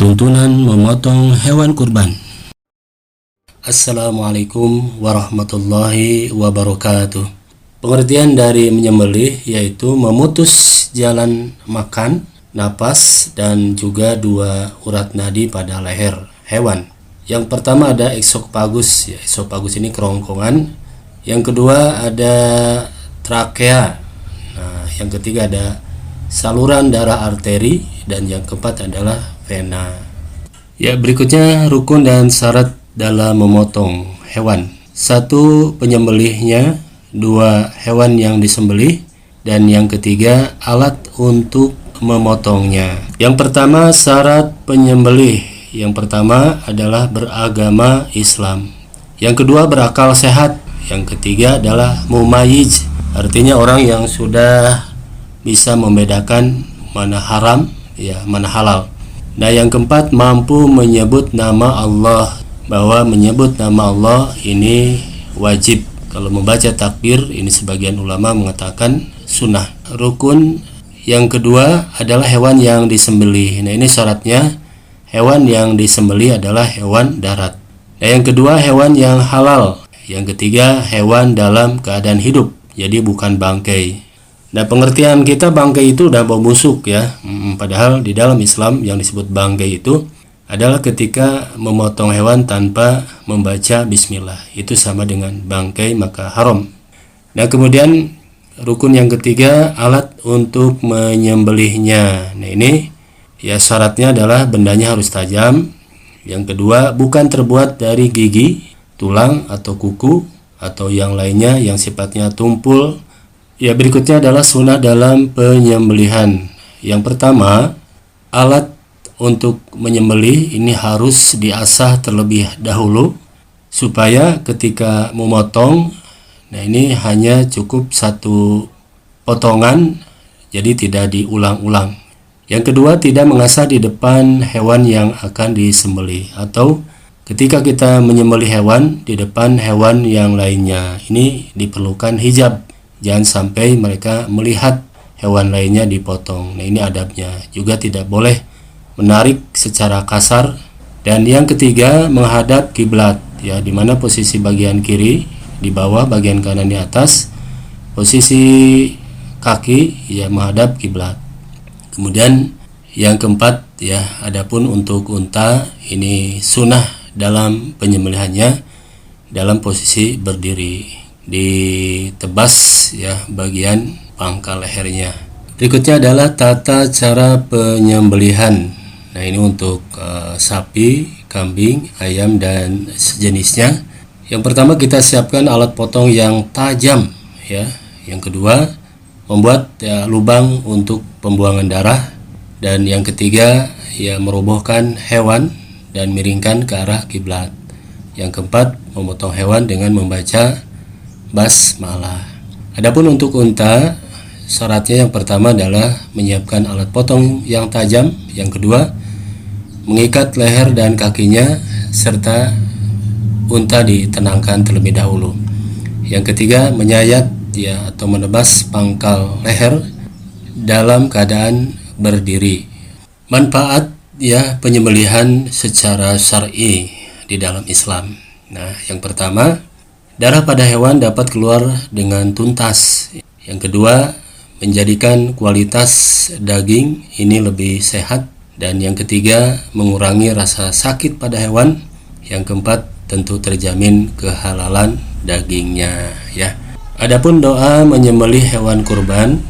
Tuntunan memotong hewan kurban. Assalamualaikum warahmatullahi wabarakatuh. Pengertian dari menyembelih yaitu memutus jalan makan, napas, dan juga dua urat nadi pada leher hewan. Yang pertama ada esophagus. Esophagus ini kerongkongan. Yang kedua ada trakea. Nah, yang ketiga ada saluran darah arteri, dan yang keempat adalah vena. Ya, berikutnya rukun dan syarat dalam memotong hewan. 1. Penyembelihnya. 2. Hewan yang disembelih. Dan yang ketiga alat untuk memotongnya. Yang pertama syarat penyembelih. Yang pertama adalah beragama Islam. Yang kedua berakal sehat. Yang ketiga adalah mumayyiz, artinya orang yang sudah bisa membedakan mana haram, mana halal. Nah, yang keempat mampu menyebut nama Allah, bahwa menyebut nama Allah ini wajib. Kalau membaca takbir ini sebagian ulama mengatakan sunnah. Rukun yang kedua adalah hewan yang disembelih. Nah, ini syaratnya hewan yang disembelih adalah hewan darat. Nah, yang kedua hewan yang halal. Yang ketiga hewan dalam keadaan hidup, jadi bukan bangkai. Nah, pengertian kita bangkai itu udah bau busuk ya. Padahal di dalam Islam yang disebut bangkai itu adalah ketika memotong hewan tanpa membaca bismillah. Itu sama dengan bangkai, maka haram. Nah, kemudian rukun yang ketiga alat untuk menyembelihnya. Nah, ini ya syaratnya adalah bendanya harus tajam. Yang kedua bukan terbuat dari gigi, tulang atau kuku atau yang lainnya yang sifatnya tumpul. Ya, berikutnya adalah sunnah dalam penyembelihan. Yang pertama, alat untuk menyembelih ini harus diasah terlebih dahulu supaya ketika memotong, nah ini hanya cukup satu potongan, jadi tidak diulang-ulang. Yang kedua, tidak mengasah di depan hewan yang akan disembelih, atau ketika kita menyembelih hewan di depan hewan yang lainnya. Ini diperlukan hijab. Jangan sampai mereka melihat hewan lainnya dipotong. Nah, ini adabnya. Juga tidak boleh menarik secara kasar. Dan yang ketiga, menghadap kiblat. Ya, di mana posisi bagian kiri di bawah, bagian kanan di atas. Posisi kaki ya menghadap kiblat. Kemudian yang keempat ya, adapun untuk unta ini sunnah dalam penyembelihannya dalam posisi berdiri, ditebas ya bagian pangkal lehernya. Berikutnya adalah tata cara penyembelihan. Nah, ini untuk sapi, kambing, ayam dan sejenisnya. Yang pertama kita siapkan alat potong yang tajam ya. Yang kedua membuat lubang untuk pembuangan darah, dan yang ketiga ya merobohkan hewan dan miringkan ke arah kiblat. Yang keempat memotong hewan dengan membaca basmalah. Adapun untuk unta, syaratnya yang pertama adalah menyiapkan alat potong yang tajam. Yang kedua, mengikat leher dan kakinya serta unta ditenangkan terlebih dahulu. Yang ketiga, menyayat atau menebas pangkal leher dalam keadaan berdiri. Manfaat penyembelihan secara syar'i di dalam Islam. Nah, yang pertama, darah pada hewan dapat keluar dengan tuntas. Yang kedua, menjadikan kualitas daging ini lebih sehat. Dan yang ketiga, mengurangi rasa sakit pada hewan. Yang keempat, tentu terjamin kehalalan dagingnya ya. Adapun doa menyembelih hewan kurban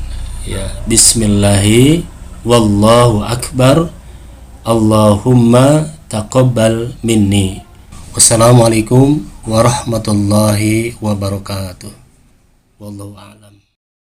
ya, bismillahi wallahu akbar, Allahumma taqabbal minni. Wassalamualaikum warahmatullahi wabarakatuh. Wallahu a'lam.